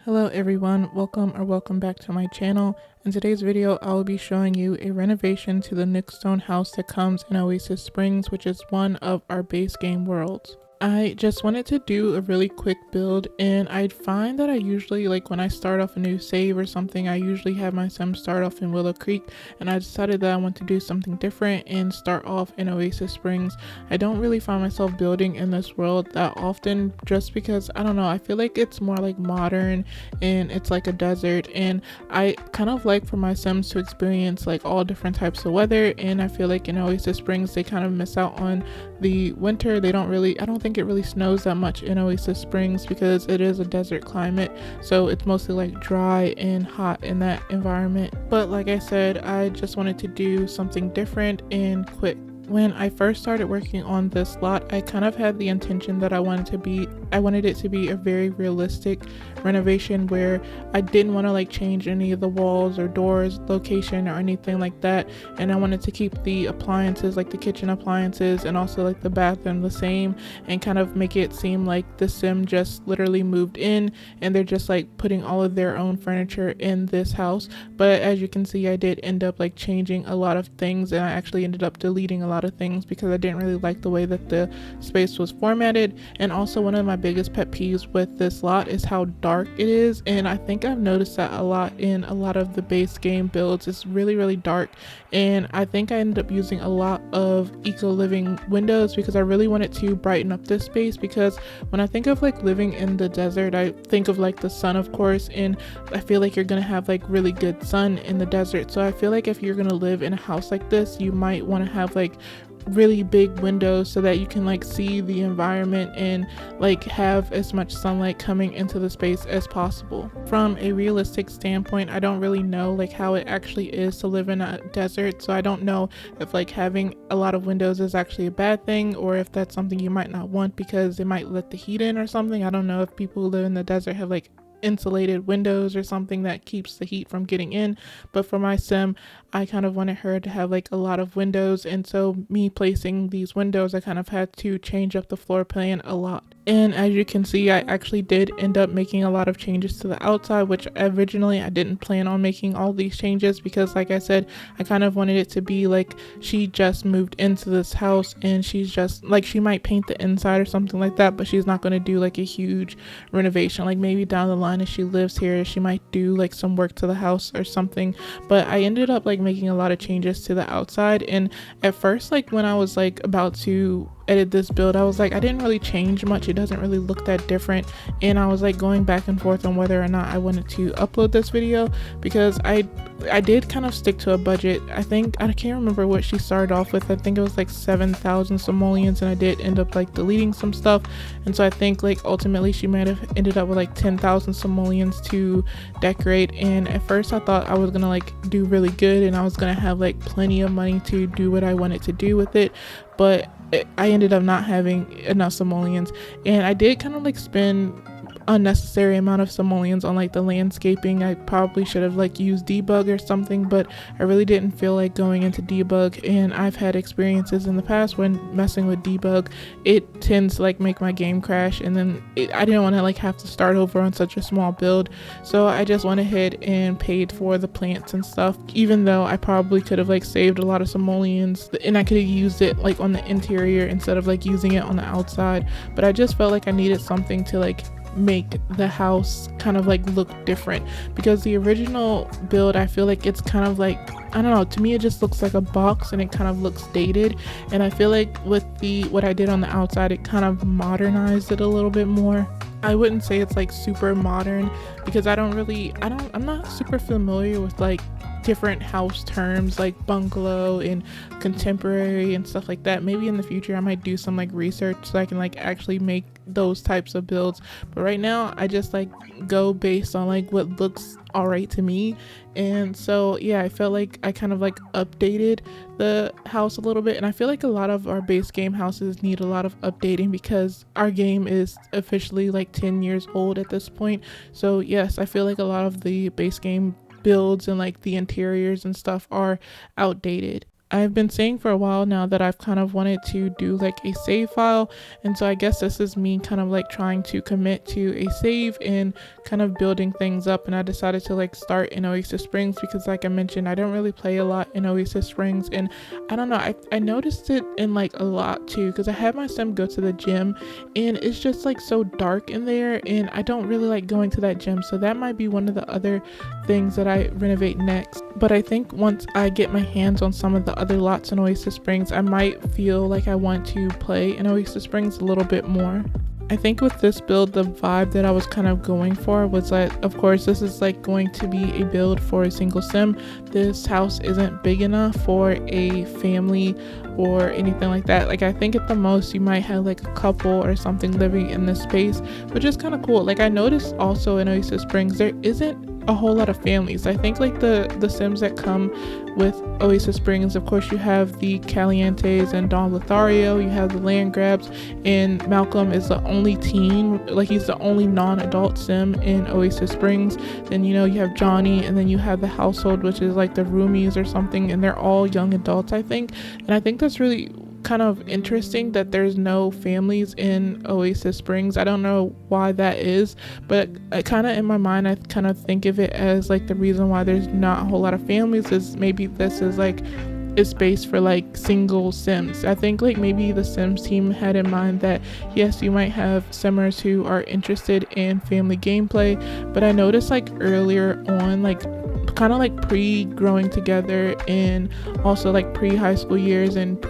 Hello everyone, welcome back to my channel. In today's video, I will be showing you a renovation to the Nookstone house that comes in Oasis Springs, which is one of our base game worlds. I just wanted to do a really quick build, and I find that I usually, like when I start off a new save or something, I usually have my sim start off in Willow Creek, and I decided that I want to do something different and start off in Oasis Springs. I don't really find myself building in this world that often just because, I don't know, I feel like it's more like modern and it's like a desert, and I kind of like for my sims to experience like all different types of weather, and I feel like in Oasis Springs they kind of miss out on the winter. I don't think it really snows that much in Oasis Springs because it is a desert climate, so it's mostly like dry and hot in that environment. But like I said, I just wanted to do something different and quick. When I first started working on this lot, I kind of had the intention that I wanted it to be a very realistic renovation where I didn't want to like change any of the walls or doors, location or anything like that, and I wanted to keep the appliances, like the kitchen appliances and also like the bathroom, the same, and kind of make it seem like the sim just literally moved in and they're just like putting all of their own furniture in this house. But as you can see, I did end up like changing a lot of things, and I actually ended up deleting a lot of things because I didn't really like the way that the space was formatted. And also, one of my biggest pet peeves with this lot is how dark it is, and I think I've noticed that a lot in a lot of the base game builds. It's really dark, and I think I ended up using a lot of eco living windows because I really wanted to brighten up this space. Because when I think of like living in the desert, I think of like the sun, of course, and I feel like you're gonna have like really good sun in the desert. So I feel like if you're gonna live in a house like this, you might want to have like really big windows so that you can like see the environment and like have as much sunlight coming into the space as possible. From a realistic standpoint, I don't really know like how it actually is to live in a desert, so I don't know if like having a lot of windows is actually a bad thing or if that's something you might not want because it might let the heat in or something. I don't know if people who live in the desert have like insulated windows or something that keeps the heat from getting in, but for my sim, I kind of wanted her to have like a lot of windows, and so me placing these windows, I kind of had to change up the floor plan a lot. And as you can see, I actually did end up making a lot of changes to the outside, which originally I didn't plan on making all these changes because like I said, I kind of wanted it to be like she just moved into this house and she's just like, she might paint the inside or something like that, but she's not going to do like a huge renovation. Like maybe down the line, if she lives here, she might do like some work to the house or something. But I ended up like making a lot of changes to the outside, and at first, like when I was like about to edit this build, I was like, I didn't really change much, it doesn't really look that different, and I was like going back and forth on whether or not I wanted to upload this video because I did kind of stick to a budget. I think I can't remember what she started off with. I think it was like 7,000 simoleons, and I did end up like deleting some stuff, and so I think like ultimately she might have ended up with like 10,000 simoleons to decorate. And at first I thought I was gonna like do really good and I was gonna have like plenty of money to do what I wanted to do with it, but I ended up not having enough simoleons, and I did kind of like spend unnecessary amount of simoleons on like the landscaping. I probably should have like used debug or something, but I really didn't feel like going into debug, and I've had experiences in the past when messing with debug, it tends to like make my game crash, and then I didn't want to like have to start over on such a small build, so I just went ahead and paid for the plants and stuff, even though I probably could have like saved a lot of simoleons and I could have used it like on the interior instead of like using it on the outside. But I just felt like I needed something to like make the house kind of like look different, because the original build, I feel like it's kind of like, I don't know, to me it just looks like a box and it kind of looks dated, and I feel like with what I did on the outside, it kind of modernized it a little bit more. I wouldn't say it's like super modern because I'm not super familiar with like different house terms like bungalow and contemporary and stuff like that. Maybe in the future I might do some like research so I can like actually make those types of builds, but right now I just like go based on like what looks all right to me. And so yeah, I felt like I kind of like updated the house a little bit, and I feel like a lot of our base game houses need a lot of updating because our game is officially like 10 years old at this point. So yes, I feel like a lot of the base game builds and like the interiors and stuff are outdated. I've been saying for a while now that I've kind of wanted to do like a save file, and so I guess this is me kind of like trying to commit to a save and kind of building things up. And I decided to like start in Oasis Springs because, like I mentioned, I don't really play a lot in Oasis Springs, and I don't know, I noticed it in like a lot too, because I had my sim go to the gym and it's just like so dark in there, and I don't really like going to that gym, so that might be one of the other things that I renovate next. But I think once I get my hands on some of the other lots in Oasis Springs, I might feel like I want to play in Oasis Springs a little bit more. I think with this build, the vibe that I was kind of going for was that, of course, this is like going to be a build for a single sim. This house isn't big enough for a family or anything like that. Like, I think at the most you might have like a couple or something living in this space, which is kind of cool. Like, I noticed also in Oasis Springs there isn't a whole lot of families. I think like the sims that come with Oasis Springs, of course you have the Calientes and Don Lothario, you have the land grabs, and Malcolm is the only teen, like he's the only non-adult sim in Oasis Springs. Then you know you have Johnny, and then you have the household, which is like the roomies or something, and they're all young adults, I think. And I think that's really kind of interesting that there's no families in Oasis Springs. I don't know why that is, but I kind of, in my mind, I kind of think of it as like the reason why there's not a whole lot of families is maybe this is like a space for like single sims. I think like maybe the Sims team had in mind that yes, you might have simmers who are interested in family gameplay, but I noticed like earlier on, like kind of like pre-growing together and also like pre-high school years and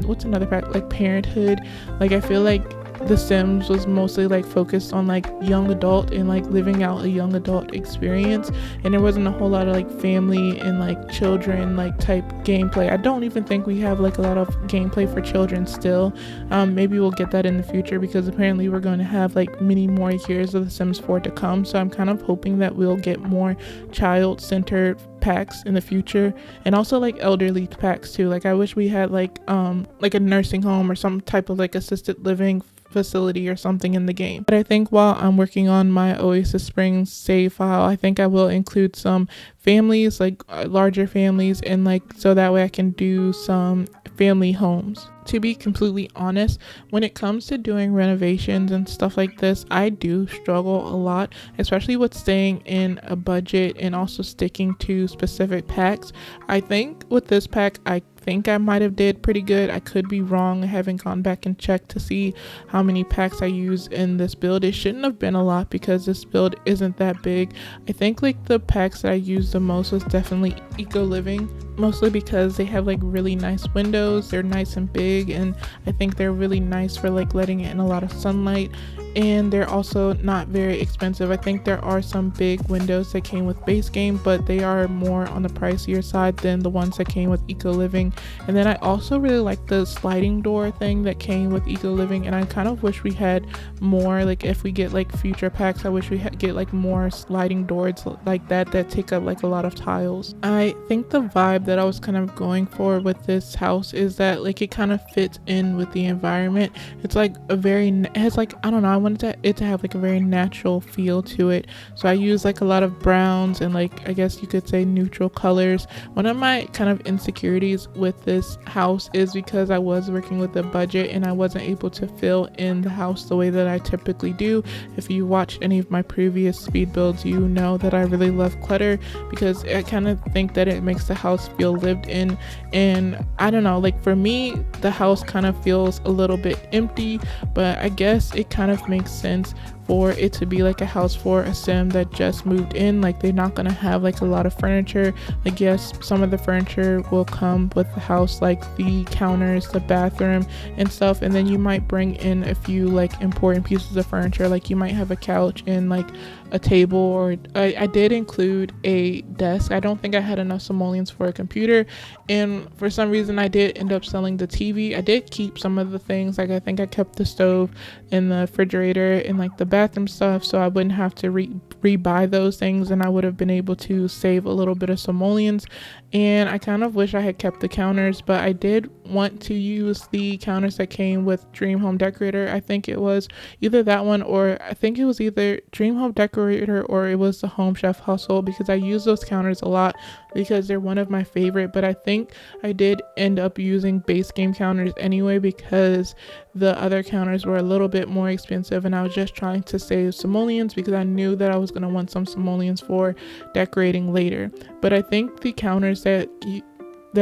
what's another fact, like parenthood, like I feel like The Sims was mostly like focused on like young adult and like living out a young adult experience, and there wasn't a whole lot of like family and like children like type gameplay. I don't even think we have like a lot of gameplay for children still. Maybe we'll get that in the future because apparently we're going to have like many more years of The Sims 4 to come, so I'm kind of hoping that we'll get more child-centered packs in the future, and also like elderly packs too. Like I wish we had like a nursing home or some type of like assisted living facility or something in the game. But I think while I'm working on my Oasis Springs save file, I think I will include some families, like larger families, and like so that way I can do some family homes. To be completely honest, when it comes to doing renovations and stuff like this, I do struggle a lot, especially with staying in a budget and also sticking to specific packs. I think with this pack, I think I might have did pretty good. I could be wrong. I haven't gone back and checked to see how many packs I used in this build. It shouldn't have been a lot because this build isn't that big. I think like the packs that I used the most was definitely Eco Living, mostly because they have like really nice windows. They're nice and big, and I think they're really nice for like letting in a lot of sunlight, and they're also not very expensive. I think there are some big windows that came with base game, but they are more on the pricier side than the ones that came with Eco Living. And then I also really like the sliding door thing that came with Eco Living, and I kind of wish we had more, like if we get like future packs, I wish we get like more sliding doors like that take up like a lot of tiles. I think the vibe that I was kind of going for with this house is that like it kind of fits in with the environment. It's like it has like, I don't know, I wanted it to have like a very natural feel to it, so I use like a lot of browns and like I guess you could say neutral colors. One of my kind of insecurities with this house is because I was working with a budget and I wasn't able to fill in the house the way that I typically do. If you watched any of my previous speed builds, you know that I really love clutter because I kind of think that it makes the house feel lived in, and I don't know, like for me the house kind of feels a little bit empty, but I guess it kind of makes sense for it to be like a house for a sim that just moved in. Like they're not gonna have like a lot of furniture. Like yes, some of the furniture will come with the house, like the counters, the bathroom and stuff, and then you might bring in a few like important pieces of furniture, like you might have a couch and like a table, or I did include a desk. I don't think I had enough simoleons for a computer, and for some reason I did end up selling the TV. I did keep some of the things, like I think I kept the stove and the refrigerator and like the bathroom stuff, so I wouldn't have to rebuy those things, and I would have been able to save a little bit of simoleons. And I kind of wish I had kept the counters, but I did want to use the counters that came with Dream Home Decorator. I think it was either that one, or I think it was either Dream Home Decorator or it was the Home Chef Hustle, because I use those counters a lot because they're one of my favorite. But I think I did end up using base game counters anyway, because the other counters were a little bit more expensive, and I was just trying to save simoleons because I knew that I was going to want some simoleons for decorating later. But I think the counters that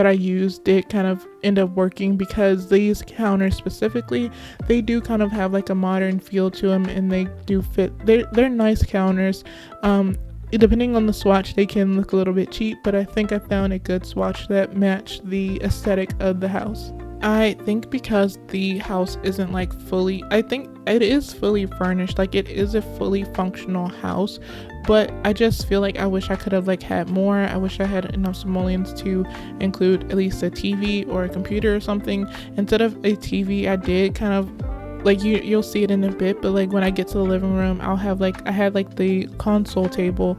I used did kind of end up working, because these counters specifically, they do kind of have like a modern feel to them, and they do fit. They're nice counters. Depending on the swatch, they can look a little bit cheap, but I think I found a good swatch that matched the aesthetic of the house. I think because the house isn't like I think it is fully furnished, like it is a fully functional house, but I just feel like I wish I could have like had more. I wish I had enough simoleons to include at least a TV or a computer or something. Instead of a TV, I did kind of like, you'll see it in a bit, but like when I get to the living room, I had like the console table,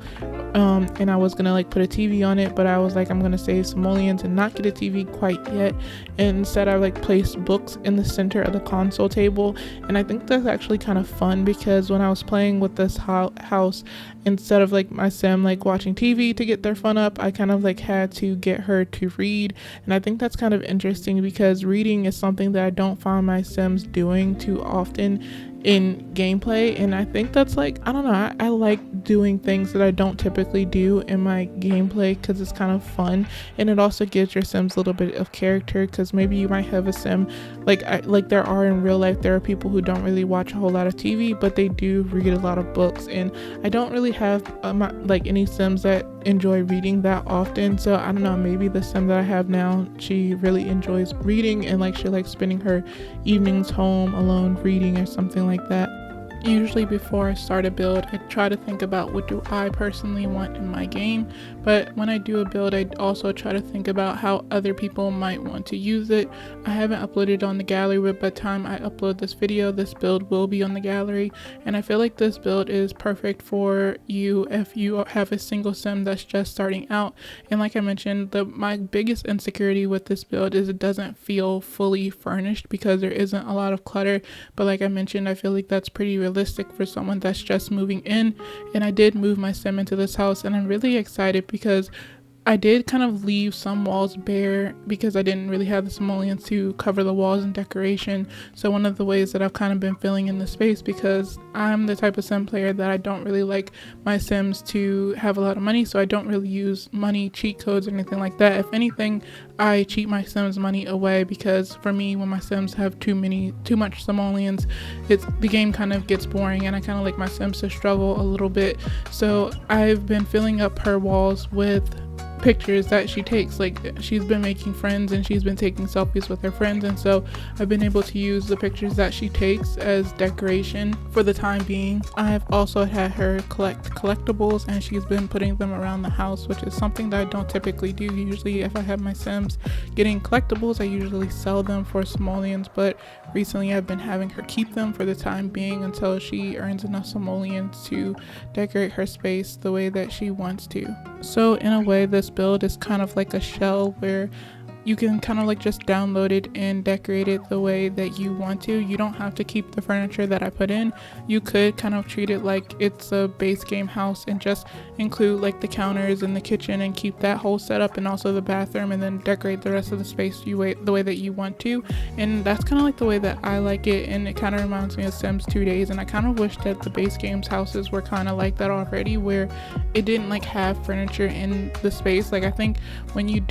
and I was gonna like put a TV on it, but I was like, I'm gonna save simoleons and not get a TV quite yet, and instead I like placed books in the center of the console table. And I think that's actually kind of fun, because when I was playing with this house, instead of like my sim like watching TV to get their fun up, I kind of like had to get her to read. And I think that's kind of interesting, because reading is something that I don't find my sims doing too often in gameplay. And I think that's like, I don't know, I like doing things that I don't typically do in my gameplay, because it's kind of fun, and it also gives your sims a little bit of character, because maybe you might have a sim like there are in real life. There are people who don't really watch a whole lot of TV, but they do read a lot of books, and I don't really have like any sims that enjoy reading that often. So I don't know, maybe the sim that I have now, she really enjoys reading, and like she likes spending her evenings home alone reading or something like that. Usually before I start a build, I try to think about what do I personally want in my game, but when I do a build, I also try to think about how other people might want to use it. I haven't uploaded on the gallery, but by the time I upload this video, this build will be on the gallery, and I feel like this build is perfect for you if you have a single sim that's just starting out. And like I mentioned, my biggest insecurity with this build is it doesn't feel fully furnished, because there isn't a lot of clutter. But like I mentioned, I feel like that's pretty realistic for someone that's just moving in. And I did move my sim into this house, and I'm really excited because I did kind of leave some walls bare because I didn't really have the simoleons to cover the walls and decoration. So one of the ways that I've kind of been filling in the space, because I'm the type of sim player that I don't really like my sims to have a lot of money, so I don't really use money cheat codes or anything like that. If anything, I cheat my sims money away, because for me, when my sims have too much simoleons, the game kind of gets boring, and I kind of like my sims to struggle a little bit. So I've been filling up her walls with pictures that she takes. Like, she's been making friends and she's been taking selfies with her friends, and so I've been able to use the pictures that she takes as decoration for the time being. I've also had her collect collectibles, and she's been putting them around the house, which is something that I don't typically do. Usually if I have my sims getting collectibles, I usually sell them for simoleons, but recently I've been having her keep them for the time being until she earns enough simoleons to decorate her space the way that she wants to. So in a way, this build is kind of like a shell where you can kind of like just download it and decorate it the way that you want to. You don't have to keep the furniture that I put in. You could kind of treat it like it's a base game house and just include like the counters and the kitchen and keep that whole setup, and also the bathroom, and then decorate the rest of the space the way that you want to. And that's kind of like the way that I like it, and it kind of reminds me of Sims 2 Days. And I kind of wish that the base games houses were kind of like that already, where it didn't like have furniture in the space. Like, I think when you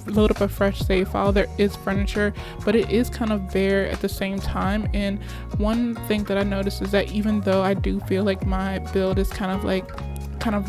load up a fresh save file, there is furniture, but it is kind of bare at the same time. And one thing that I noticed is that even though I do feel like my build is kind of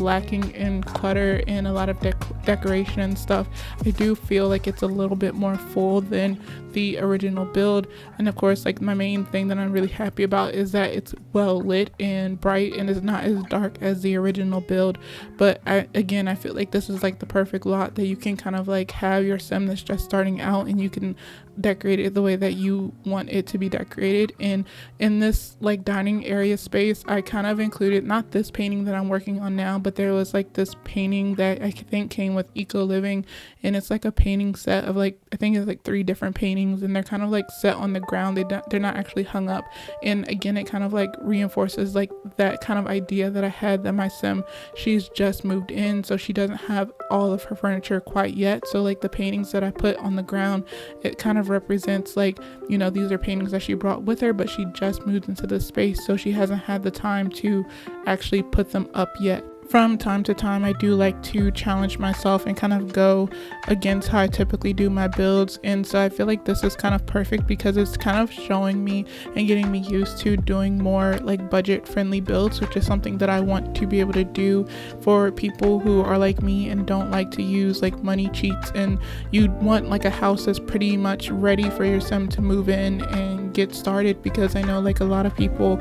lacking in clutter and a lot of decoration and stuff, I do feel like it's a little bit more full than the original build. And of course, like, my main thing that I'm really happy about is that it's well lit and bright and it's not as dark as the original build. But I feel like this is like the perfect lot that you can kind of like have your sim that's just starting out, and you can decorated the way that you want it to be decorated. And in this like dining area space, I kind of included not this painting that I'm working on now, but there was like this painting that I think came with Eco Living, and it's like a painting set of like, I think it's like 3 different paintings, and they're kind of like set on the ground. They're not actually hung up. And again, it kind of like reinforces like that kind of idea that I had that my sim, she's just moved in, so she doesn't have all of her furniture quite yet. So like the paintings that I put on the ground, it kind of represents like, you know, these are paintings that she brought with her, but she just moved into this space, so she hasn't had the time to actually put them up yet. From time to time, I do like to challenge myself and kind of go against how I typically do my builds. And so I feel like this is kind of perfect because it's kind of showing me and getting me used to doing more like budget friendly builds, which is something that I want to be able to do for people who are like me and don't like to use like money cheats. And you want like a house that's pretty much ready for your sim to move in and get started, because I know like a lot of people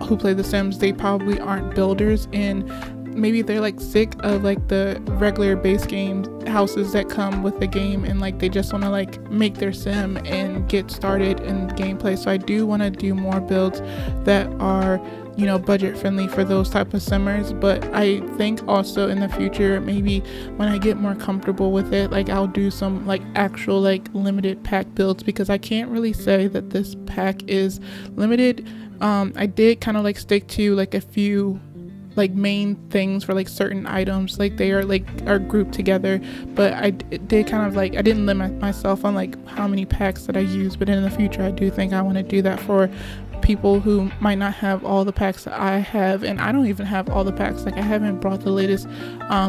who play The Sims, they probably aren't builders, and maybe they're like sick of like the regular base game houses that come with the game, and like they just want to like make their sim and get started in gameplay. So I do want to do more builds that are, you know, budget friendly for those type of simmers. But I think also in the future, maybe when I get more comfortable with it, like I'll do some like actual like limited pack builds, because I can't really say that this pack is limited. I did kind of like stick to like a few like main things for like certain items, like they are grouped together, but I did kind of like, I didn't limit myself on like how many packs that I use. But in the future, I do think I want to do that for people who might not have all the packs that I have, and I don't even have all the packs. Like I haven't brought the latest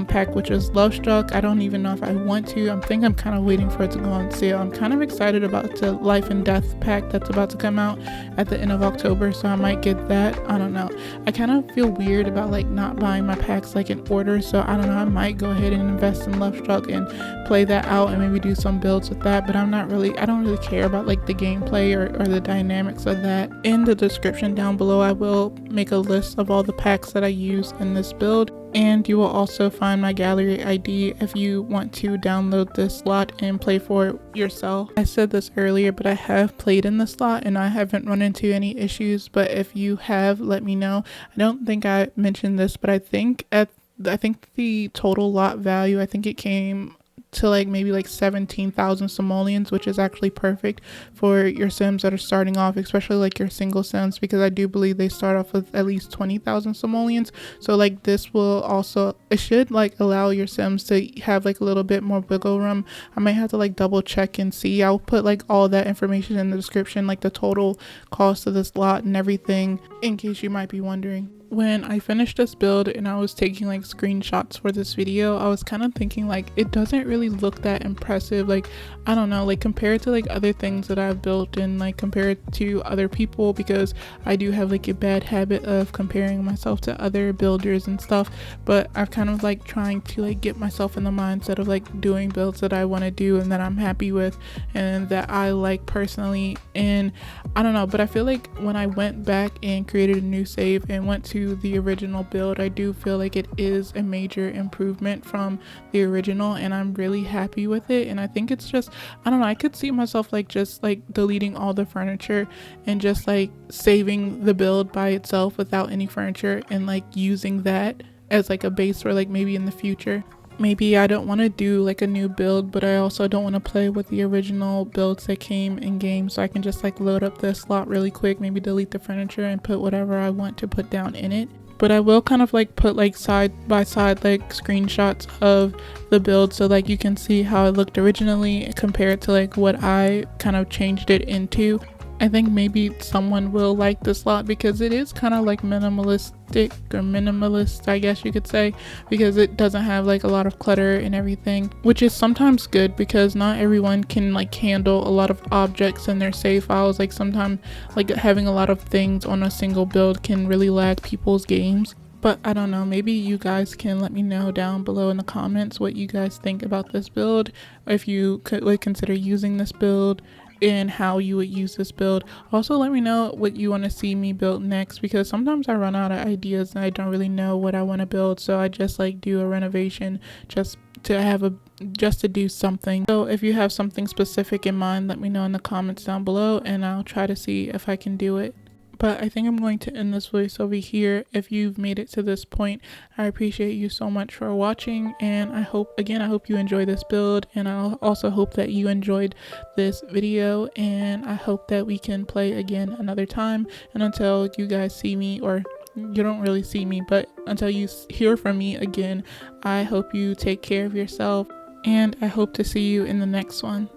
pack, which is Love Struck. I don't even know if I want to. I'm kind of waiting for it to go on sale. I'm kind of excited about the Life and Death pack that's about to come out at the end of October, so I might get that. I don't know, I kind of feel weird about like not buying my packs like in order, so I don't know, I might go ahead and invest in Love Struck and play that out and maybe do some builds with that. But I don't really care about like the gameplay or the dynamics of that. In the description down below, I will make a list of all the packs that I use in this build, and you will also find my gallery ID if you want to download this slot and play for it yourself. I said this earlier, but I have played in the slot and I haven't run into any issues, but if you have, let me know. I don't think I mentioned this, but I think the total lot value, I think it came to like maybe like 17,000 simoleons, which is actually perfect for your sims that are starting off, especially like your single sims, because I do believe they start off with at least 20,000 simoleons. So like this will also, it should like allow your sims to have like a little bit more wiggle room. I might have to like double check and see. I'll put like all that information in the description, like the total cost of this lot and everything, in case you might be wondering. When I finished this build and I was taking like screenshots for this video, I was kind of thinking like it doesn't really look that impressive. Like I don't know, like compared to like other things that I've built and like compared to other people, because I do have like a bad habit of comparing myself to other builders and stuff. But I've kind of like trying to like get myself in the mindset of like doing builds that I want to do and that I'm happy with and that I like personally. And I don't know, but I feel like when I went back and created a new save and went to the original build, I do feel like it is a major improvement from the original, and I'm really happy with it. And I think it's just, I don't know, I could see myself like just like deleting all the furniture and just like saving the build by itself without any furniture, and like using that as like a base for like maybe in the future. Maybe I don't want to do like a new build, but I also don't want to play with the original builds that came in game, so I can just like load up this slot really quick, maybe delete the furniture and put whatever I want to put down in it. But I will kind of like put like side by side like screenshots of the build, so like you can see how it looked originally compared to like what I kind of changed it into. I think maybe someone will like this lot because it is kind of like minimalistic, or minimalist, I guess you could say, because it doesn't have like a lot of clutter and everything, which is sometimes good because not everyone can like handle a lot of objects in their save files. Like sometimes like having a lot of things on a single build can really lag people's games. But I don't know, maybe you guys can let me know down below in the comments what you guys think about this build, if you would consider using this build, and how you would use this build. Also, let me know what you want to see me build next, because sometimes I run out of ideas and I don't really know what I want to build, so I just like do a renovation just to do something. So if you have something specific in mind, let me know in the comments down below and I'll try to see if I can do it. But I think I'm going to end this voice over here. If you've made it to this point, I appreciate you so much for watching, and I hope you enjoy this build, and I also hope that you enjoyed this video, and I hope that we can play again another time. And until you guys see me, or you don't really see me, but until you hear from me again, I hope you take care of yourself, and I hope to see you in the next one.